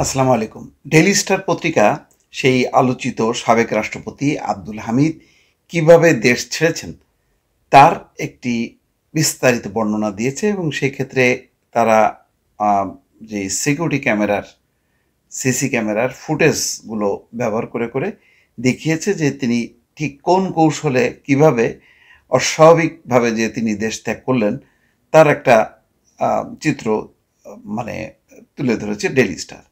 আসসালামু আলাইকুম। Daily star পত্রিকা সেই আলোচিত সাবেক রাষ্ট্রপতি আব্দুল হামিদ কিভাবে দেশ ছেড়েছেন তার একটি বিস্তারিত বর্ণনা দিয়েছে এবং সেক্ষেত্রে তারা যে সিকিউরিটি ক্যামেরার সিসি ক্যামেরার ফুটেজগুলো ব্যবহার করে দেখিয়েছে যে তিনি ঠিক কোন কৌশলে কিভাবে অস্বাভাবিকভাবে যে তিনি দেশ ত্যাগ করলেন তার একটা চিত্র মানে তুলে ধরেছে ডেইলি স্টার।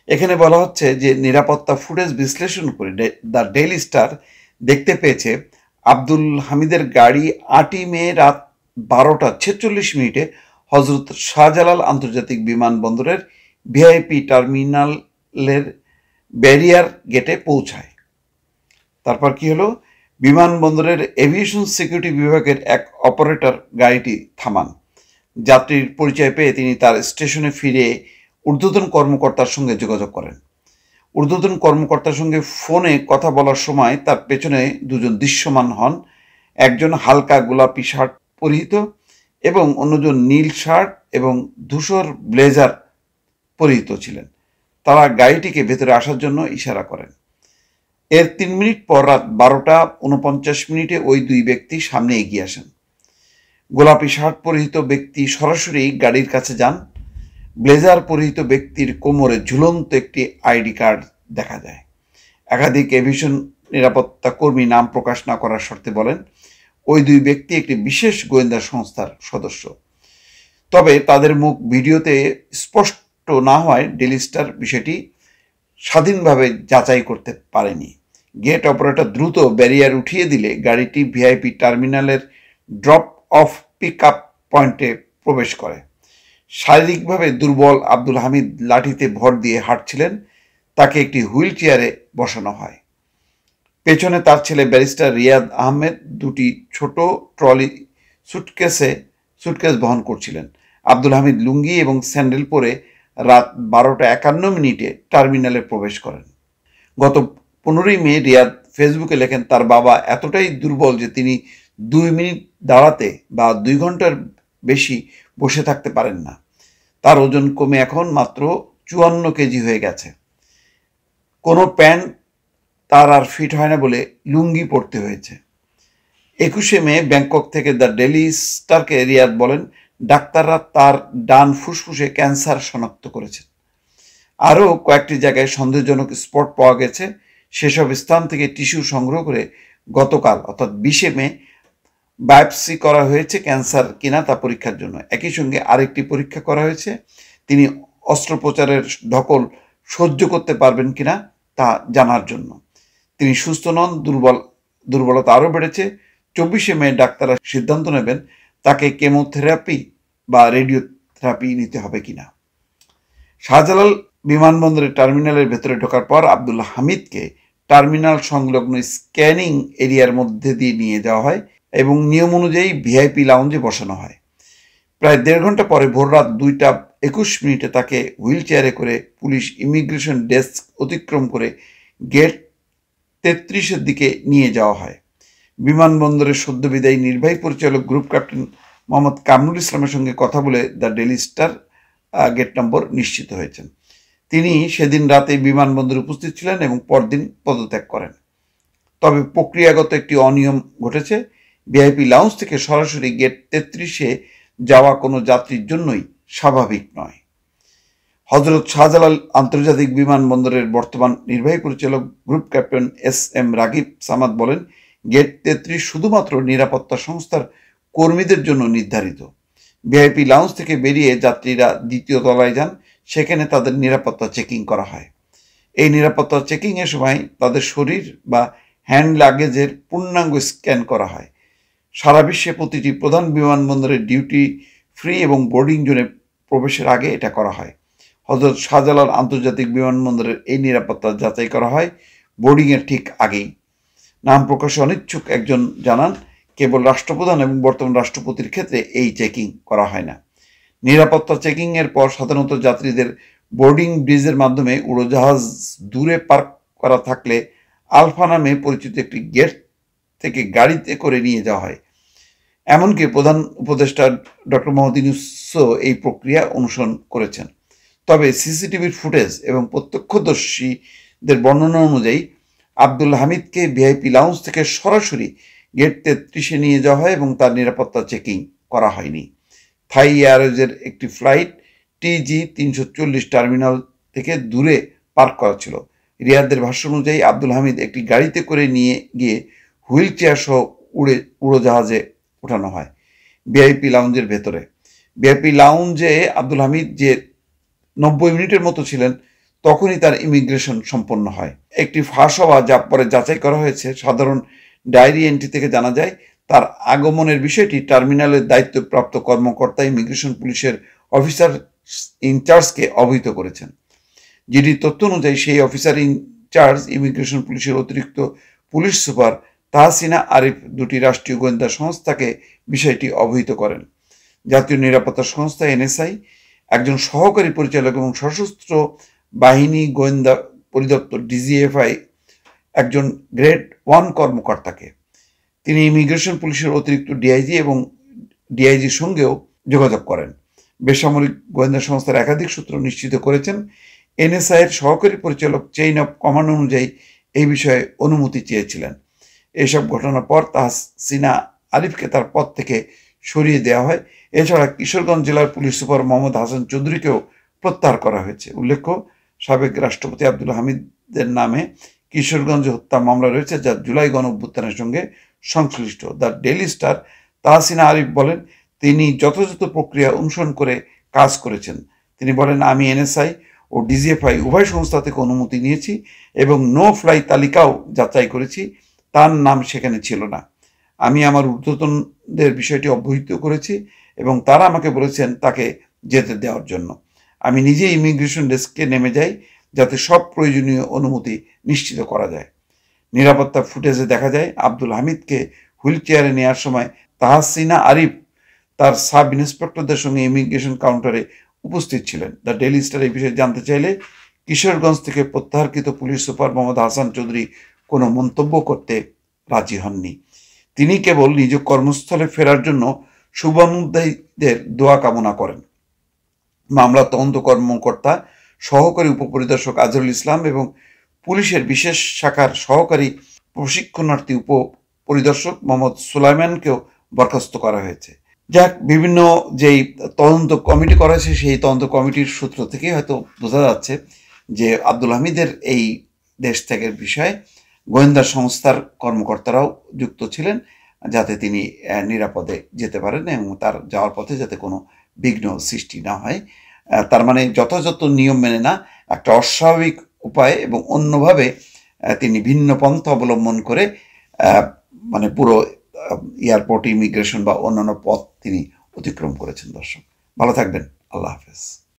এখানে বলা হচ্ছে যে নিরাপত্তা ফুটেজ বিশ্লেষণ করে দ্য ডেইলি স্টার দেখতে পেয়েছে আব্দুল হামিদের গাড়ি ৮ই মে রাত ১২টা ৪৬ মিনিটে হজরত শাহজালাল আন্তর্জাতিক বিমানবন্দরের ভিআইপি টার্মিনালের ব্যারিয়ার গেটে পৌঁছায়। তারপর কি হলো, বিমানবন্দরের এভিয়েশন সিকিউরিটি বিভাগের এক অপারেটর গাড়িটি থামান। যাত্রীর পরিচয় পেয়ে তিনি তার স্টেশনে ফিরে ঊর্ধ্বতন কর্মকর্তার সঙ্গে যোগাযোগ করেন। ঊর্ধ্বতন কর্মকর্তার সঙ্গে ফোনে কথা বলার সময় তার পেছনে দুজন দৃশ্যমান হন। একজন হালকা গোলাপি শার্ট পরিহিত এবং অন্যজন নীল শার্ট এবং ধূসর ব্লেজার পরিহিত ছিলেন। তারা গাড়িটিকে ভেতরে আসার জন্য ইশারা করেন। এর ৩ মিনিট পর রাত ১২টা ৪৯ মিনিটে ওই দুই ব্যক্তি সামনে এগিয়ে আসেন। গোলাপি শার্ট পরিহিত ব্যক্তি সরাসরি গাড়ির কাছে যান। ব্লেজার পরিহিত ব্যক্তির কোমরে ঝুলন্ত একটি আইডি কার্ড দেখা যায়। একাধিক এভিয়েশন নিরাপত্তা কর্মী নাম প্রকাশ না করার শর্তে বলেন ওই দুই ব্যক্তি একটি বিশেষ গোয়েন্দা সংস্থার সদস্য। তবে তাদের মুখ ভিডিওতে স্পষ্ট না হওয়ায় ডেইলি স্টার বিষয়টি স্বাধীনভাবে যাচাই করতে পারেনি। গেট অপারেটর দ্রুত ব্যারিয়ার উঠিয়ে দিলে গাড়িটি ভিআইপি টার্মিনালের ড্রপ অফ পিক আপ পয়েন্টে প্রবেশ করে। শারীরিকভাবে দুর্বল আব্দুল হামিদ লাঠিতে ভর দিয়ে হাঁটছিলেন। তাকে একটি হুইল চেয়ারে বসানো হয়। পেছনে তার ছেলে ব্যারিস্টার রিয়াদ আহমেদ দুটি ছোট ট্রলি সুটকেস বহন করছিলেন। আব্দুল হামিদ লুঙ্গি এবং স্যান্ডেল পরে রাত ১২টা ৫১ মিনিটে টার্মিনালে প্রবেশ করেন। গত ১৫ই মে রিয়াদ ফেসবুকে লেখেন তার বাবা এতটাই দুর্বল যে তিনি ২ মিনিট দাঁড়াতে বা ২ ঘন্টার বেশি বসে থাকতে পারেন না। তার ওজন কমে এখন মাত্র ৫৪ কেজি হয়ে গেছে। কোনো প্যান্ট তার আর ফিট হয় না বলে লুঙ্গি পরতে হয়েছে। ২১শে মে ব্যাংকক থেকে দ্য ডেইলি স্টারকে রিয়াদ বলেন ডাক্তাররা তার ডান ফুসফুসে ক্যান্সার শনাক্ত করেছেন। আরও কয়েকটি জায়গায় সন্দেহজনক স্পট পাওয়া গেছে। সেসব স্থান থেকে টিস্যু সংগ্রহ করে গতকাল অর্থাৎ ২০শে মে বায়োপসি করা হয়েছে ক্যান্সার কিনা তা পরীক্ষার জন্য। একই সঙ্গে আরেকটি পরীক্ষা করা হয়েছে তিনি অস্ত্রোপচারের ঢকল সহ্য করতে পারবেন কিনা তা জানার জন্য। তিনি সুস্থ নন, দুর্বলতা আরও বেড়েছে। ২৪শে মে ডাক্তাররা সিদ্ধান্ত নেবেন তাকে কেমোথেরাপি বা রেডিওথেরাপি নিতে হবে কিনা। শাহজালাল বিমানবন্দরের টার্মিনালের ভেতরে ঢোকার পর আব্দুল হামিদকে টার্মিনাল সংলগ্ন স্ক্যানিং এরিয়ার মধ্যে দিয়ে নিয়ে যাওয়া হয় এবং নিয়ম অনুযায়ী ভিআইপি লাউঞ্জে বসানো হয়। প্রায় ১.৫ ঘন্টা পরে ভোররাত ২টা ২১ মিনিটে তাকে হুইল চেয়ারে করে পুলিশ ইমিগ্রেশন ডেস্ক অতিক্রম করে গেট ৩৩-এর দিকে নিয়ে যাওয়া হয়। বিমানবন্দরের সদ্যবিদায়ী নির্বাহী পরিচালক গ্রুপ ক্যাপ্টেন মোহাম্মদ কামরুল ইসলামের সঙ্গে কথা বলে the daily star gate number নিশ্চিত হয়েছেন। তিনি সেদিন রাতে বিমানবন্দরে উপস্থিত ছিলেন এবং পরদিন পদত্যাগ করেন। তবে প্রক্রিয়াগত একটি অনিয়ম ঘটেছে। ভিআইপি লাউঞ্জ থেকে সরাসরি গেট ৩৩-এ যাওয়া কোনো যাত্রীর জন্যই স্বাভাবিক নয়। হজরত শাহজালাল আন্তর্জাতিক বিমানবন্দরের বর্তমান নির্বাহী পরিচালক group captain SM. Ragib Samad বলেন গেট ৩৩ শুধুমাত্র নিরাপত্তা সংস্থার কর্মীদের জন্য নির্ধারিত। ভিআইপি লাউঞ্জ থেকে বেরিয়ে যাত্রীরা দ্বিতীয় তলায় যান। সেখানে তাদের নিরাপত্তা চেকিং করা হয়। এই নিরাপত্তা চেকিংয়ের সময় তাদের শরীর বা হ্যান্ড লাগেজের পূর্ণাঙ্গ স্ক্যান করা হয়। সারা বিশ্বে প্রতিটি প্রধান বিমানবন্দরের ডিউটি ফ্রি এবং বোর্ডিং জোনে প্রবেশের আগে এটা করা হয়। হজরত শাহজালাল আন্তর্জাতিক বিমানবন্দরের এই নিরাপত্তা যাচাই করা হয় বোর্ডিংয়ের ঠিক আগেই। নাম প্রকাশে অনিচ্ছুক একজন জানান কেবল রাষ্ট্রপ্রধান এবং বর্তমান রাষ্ট্রপতির ক্ষেত্রে এই চেকিং করা হয় না। নিরাপত্তা চেকিংয়ের পর সাধারণত যাত্রীদের বোর্ডিং ব্রিজের মাধ্যমে উড়োজাহাজ দূরে পার্ক করা থাকলে আলফা নামে পরিচিত একটি গেট থেকে গাড়িতে করে নিয়ে যাওয়া হয়। এমনকি প্রধান উপদেষ্টা ডক্টর মোহাম্মদ ইউনূসও এই প্রক্রিয়া অনুসরণ করেছেন। তবে সিসিটিভির ফুটেজ এবং প্রত্যক্ষদর্শীদের বর্ণনা অনুযায়ী আব্দুল হামিদকে ভিআইপি লাউঞ্জ থেকে সরাসরি গেট 33-এ নিয়ে যাওয়া হয় এবং তার নিরাপত্তা চেকিং করা হয়নি। থাই এয়ারওয়েজের একটি ফ্লাইট TG-340 টার্মিনাল থেকে দূরে পার্ক করা ছিল। রিয়াদের ভাষ্য অনুযায়ী আব্দুল হামিদ একটি গাড়িতে করে নিয়ে গিয়ে হুইল চেয়ার সহ উড়োজাহাজে ওঠানো হয় ভিআইপি লাউঞ্জের ভেতরে। ভিআইপি লাউঞ্জে আব্দুল হামিদ যে 90 মিনিটের মতো ছিলেন তখনই তার ইমিগ্রেশন সম্পন্ন হয়। একটি ফাঁস হওয়া যা পরে যাচাই করা হয়েছে সাধারণ ডায়েরি এন্ট্রি থেকে জানা যায় তার আগমনের বিষয়টি টার্মিনালের দায়িত্বপ্রাপ্ত কর্মকর্তা ইমিগ্রেশন পুলিশের অফিসার ইনচার্জকে অবহিত করেছেন। জিডির তথ্য অনুযায়ী সেই অফিসার ইনচার্জ ইমিগ্রেশন পুলিশের অতিরিক্ত পুলিশ সুপার তাহসিনা আরিফ দুটি রাষ্ট্রীয় গোয়েন্দা সংস্থাকে বিষয়টি অবহিত করেন। জাতীয় নিরাপত্তা সংস্থা NSI, একজন সহকারী পরিচালক এবং সশস্ত্র বাহিনী গোয়েন্দা পরিদপ্তর DGFI একজন গ্রেড 1 কর্মকর্তাকে। তিনি ইমিগ্রেশন পুলিশের অতিরিক্ত ডিআইজি এবং ডিআইজির সঙ্গেও যোগাযোগ করেন। বেসামরিক গোয়েন্দা সংস্থার একাধিক সূত্র নিশ্চিত করেছেন NSI এর সহকারী পরিচালক চেইন অফ কমান্ড অনুযায়ী এই বিষয়ে অনুমতি চেয়েছিলেন। এসব ঘটনার পর তাহসিনা আরিফকে তার পদ থেকে সরিয়ে দেওয়া হয়। এছাড়া কিশোরগঞ্জ জেলার পুলিশ সুপার মোহাম্মদ হাসান চৌধুরীকেও প্রত্যাহার করা হয়েছে। উল্লেখ্য, সাবেক রাষ্ট্রপতি আব্দুল হামিদের নামে কিশোরগঞ্জ হত্যা মামলা রয়েছে যা জুলাই গণঅভ্যুত্থানের সঙ্গে সংশ্লিষ্ট। The daily star Tahsina Arif বলেন, তিনি যথাযথ প্রক্রিয়া অনুসরণ করে কাজ করেছেন। তিনি বলেন, আমি NSI ও DGFI উভয় সংস্থা থেকে অনুমতি নিয়েছি এবং নো ফ্লাই তালিকাও যাচাই করেছি, তার নাম সেখানে ছিল না। আমি আমার ঊর্ধ্বতনদের বিষয়টি অবহিত করেছি এবং তারা আমাকে বলেছেন তাকে যেতে দেওয়ার জন্য। আমি নিজে ইমিগ্রেশন ডেস্কে নেমে যাই যাতে সব প্রয়োজনীয় অনুমতি নিশ্চিত করা যায়। নিরাপত্তা ফুটেজে দেখা যায় আব্দুল হামিদকে হুইল চেয়ারে নেওয়ার সময় তাহসিনা আরিফ তার সাব ইন্সপেক্টরদের সঙ্গে ইমিগ্রেশন কাউন্টারে উপস্থিত ছিলেন। দ্য ডেইলি স্টার এই বিষয়ে জানতে চাইলে কিশোরগঞ্জ থেকে প্রত্যাহারকৃত পুলিশ সুপার মোহাম্মদ হাসান চৌধুরী কোনো মন্তব্য করতে রাজি হননি। তিনি কেবল নিজ কর্মস্থলে ফেরার জন্য শুভানুধ্যায়ীদের দোয়া কামনা করেন। মামলা তদন্ত কর্মকর্তা সহকারী উপপরিদর্শক আজহারুল ইসলাম এবং পুলিশের বিশেষ শাখার সহকারী প্রশিক্ষণার্থী উপপরিদর্শক মোহাম্মদ সুলাইমানকেও বরখাস্ত করা হয়েছে। যাক, বিভিন্ন যেই তদন্ত কমিটি করা হয়েছে সেই তদন্ত কমিটির সূত্র থেকে হয়তো বোঝা যাচ্ছে যে আব্দুল হামিদের এই দেশ ত্যাগের বিষয়ে গোয়েন্দা সংস্থার কর্মকর্তারাও যুক্ত ছিলেন যাতে তিনি নিরাপদে যেতে পারেন এবং তার যাওয়ার পথে যাতে কোনো বিঘ্ন সৃষ্টি না হয়। তার মানে যথাযথ নিয়ম মেনে না, একটা অস্বাভাবিক উপায়ে এবং অন্যভাবে তিনি ভিন্ন পন্থা অবলম্বন করে মানে পুরো এয়ারপোর্ট, ইমিগ্রেশন বা অন্যান্য পথ তিনি অতিক্রম করেছেন। দর্শক ভালো থাকবেন, আল্লাহ হাফেজ।